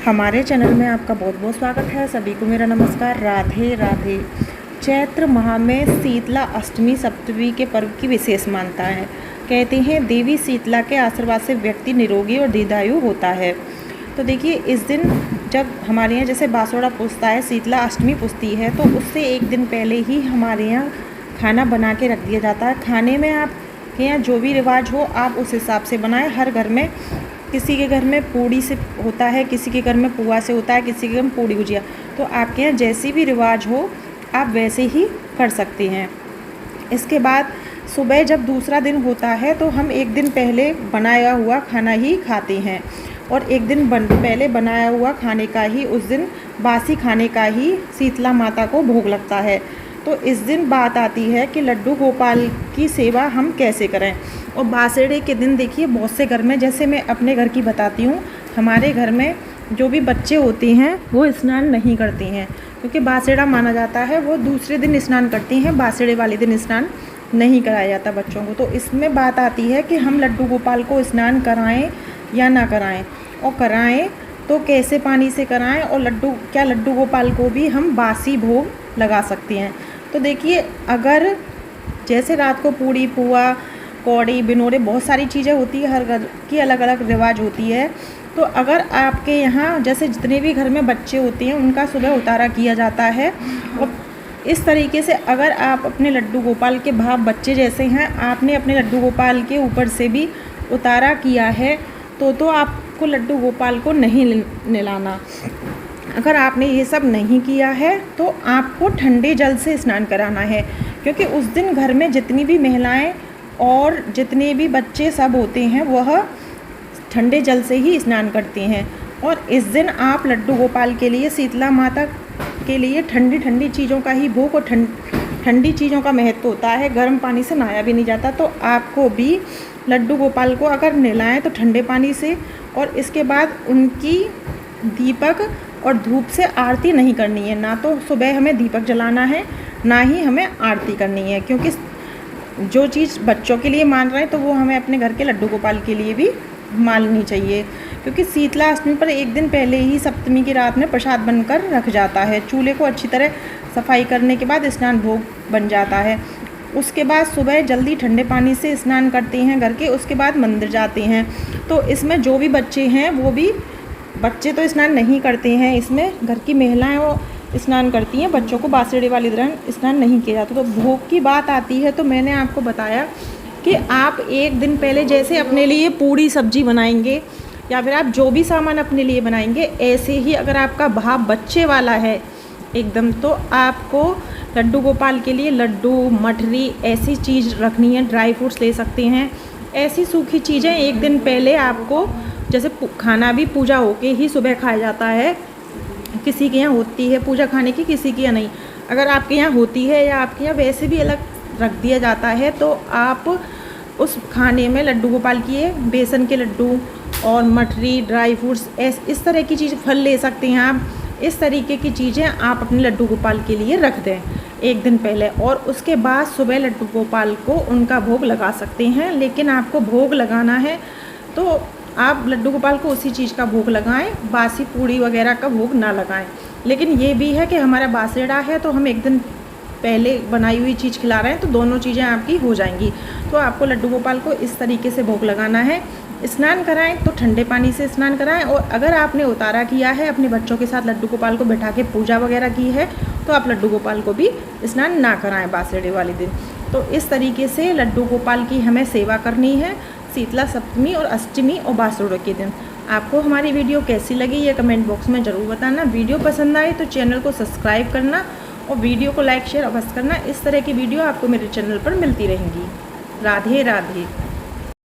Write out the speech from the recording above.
हमारे चैनल में आपका बहुत बहुत स्वागत है। सभी को मेरा नमस्कार। राधे राधे। चैत्र माह में शीतला अष्टमी सप्तमी के पर्व की विशेष मान्यता है। कहते हैं देवी शीतला के आशीर्वाद से व्यक्ति निरोगी और दीर्घायु होता है। तो देखिए, इस दिन जब हमारे यहाँ जैसे बासोड़ा पूजता है, शीतला अष्टमी पूजती है, तो उससे एक दिन पहले ही हमारे यहाँ खाना बना के रख दिया जाता है। खाने में आपके यहाँ जो भी रिवाज हो आप उस हिसाब से बनाएं। हर घर में, किसी के घर में पूड़ी से होता है, किसी के घर में पुआ से होता है, किसी के घर में पूड़ी गुजिया। तो आपके यहाँ जैसी भी रिवाज हो आप वैसे ही कर सकते हैं। इसके बाद सुबह जब दूसरा दिन होता है तो हम एक दिन पहले बनाया हुआ खाना ही खाते हैं, और एक दिन पहले बनाया हुआ खाने का ही, उस दिन बासी खाने का ही शीतला माता को भोग लगता है। तो इस दिन बात आती है कि लड्डू गोपाल की सेवा हम कैसे करें। और बासड़े के दिन देखिए, बहुत से घर में, जैसे मैं अपने घर की बताती हूँ, हमारे घर में जो भी बच्चे होते हैं वो स्नान नहीं करते हैं, क्योंकि बासड़ा माना जाता है वो दूसरे दिन स्नान करते हैं, बासड़े वाले दिन स्नान नहीं कराया जाता बच्चों को। तो इसमें बात आती है कि हम लड्डू गोपाल को स्नान कराएं या ना कराएं, और कराएं तो कैसे पानी से कराएं, और लड्डू गोपाल को भी हम बासी भोग लगा सकते हैं। तो देखिए, अगर जैसे रात को पूड़ी पुआ कौड़ी बिनोरे बहुत सारी चीज़ें होती है, हर घर की अलग अलग रिवाज होती है। तो अगर आपके यहाँ जैसे जितने भी घर में बच्चे होते हैं उनका सुबह उतारा किया जाता है, और इस तरीके से अगर आप अपने लड्डू गोपाल के भाव बच्चे जैसे हैं, आपने अपने लड्डू गोपाल के ऊपर से भी उतारा किया है, तो आपको लड्डू गोपाल को नहीं नहलाना। अगर आपने ये सब नहीं किया है तो आपको ठंडे जल से स्नान कराना है, क्योंकि उस दिन घर में जितनी भी महिलाएं और जितने भी बच्चे सब होते हैं वह ठंडे जल से ही स्नान करते हैं। और इस दिन आप लड्डू गोपाल के लिए, शीतला माता के लिए ठंडी ठंडी चीज़ों का ही भोग, और ठंडी चीज़ों का महत्व होता है। गर्म पानी से नहाया भी नहीं जाता। तो आपको भी लड्डू गोपाल को अगर नहलाएं तो ठंडे पानी से, और इसके बाद उनकी दीपक और धूप से आरती नहीं करनी है। ना तो सुबह हमें दीपक जलाना है, ना ही हमें आरती करनी है, क्योंकि जो चीज़ बच्चों के लिए मान रहे हैं तो वो हमें अपने घर के लड्डू गोपाल के लिए भी माननी चाहिए। क्योंकि शीतला अष्टमी पर एक दिन पहले ही सप्तमी की रात में प्रसाद बनकर रख जाता है। चूल्हे को अच्छी तरह सफाई करने के बाद स्नान भोग बन जाता है। उसके बाद सुबह जल्दी ठंडे पानी से स्नान करते हैं घर के, उसके बाद मंदिर जाते हैं। तो इसमें जो भी बच्चे हैं वो भी, बच्चे तो स्नान नहीं करते हैं, इसमें घर की महिलाएं वो स्नान करती हैं। बच्चों को बासड़े वाले दिन स्नान नहीं किया जाता। तो भोग की बात आती है तो मैंने आपको बताया कि आप एक दिन पहले जैसे अपने लिए पूड़ी सब्जी बनाएंगे, या फिर आप जो भी सामान अपने लिए बनाएंगे, ऐसे ही अगर आपका भाव बच्चे वाला है एकदम, तो आपको लड्डू गोपाल के लिए लड्डू मठरी ऐसी चीज़ रखनी है। ड्राई फ्रूट्स ले सकते हैं। ऐसी सूखी चीज़ें एक दिन पहले आपको, जैसे खाना भी पूजा होके ही सुबह खाया जाता है, किसी के यहाँ होती है पूजा खाने की, किसी के यहाँ नहीं। अगर आपके यहाँ होती है या आपके यहाँ वैसे भी अलग रख दिया जाता है, तो आप उस खाने में लड्डू गोपाल की बेसन के लड्डू और मठरी, ड्राई फ्रूट्स, इस तरह की चीज़, फल ले सकते हैं आप। इस तरीके की चीज़ें आप अपने लड्डू गोपाल के लिए रख दें एक दिन पहले, और उसके बाद सुबह लड्डू गोपाल को उनका भोग लगा सकते हैं। लेकिन आपको भोग लगाना है तो आप लड्डू गोपाल को उसी चीज़ का भोग लगाएं, बासी पूड़ी वगैरह का भोग ना लगाएं। लेकिन ये भी है कि हमारा बासड़ा है तो हम एक दिन पहले बनाई हुई चीज़ खिला रहे हैं, तो दोनों चीज़ें आपकी हो जाएंगी। तो आपको लड्डू गोपाल को इस तरीके से भोग लगाना है। स्नान कराएं तो ठंडे पानी से स्नान कराएं, और अगर आपने उतारा किया है, अपने बच्चों के साथ लड्डू गोपाल को बैठा के पूजा वगैरह की है, तो आप लड्डू गोपाल को भी स्नान ना कराएं बासड़े वाले दिन। तो इस तरीके से लड्डू गोपाल की हमें सेवा करनी है शीतला सप्तमी और अष्टमी और बासड़ों के दिन। आपको हमारी वीडियो कैसी लगी ये कमेंट बॉक्स में ज़रूर बताना। वीडियो पसंद आए तो चैनल को सब्सक्राइब करना, और वीडियो को लाइक शेयर अवश्य करना। इस तरह की वीडियो आपको मेरे चैनल पर मिलती रहेंगी। राधे राधे।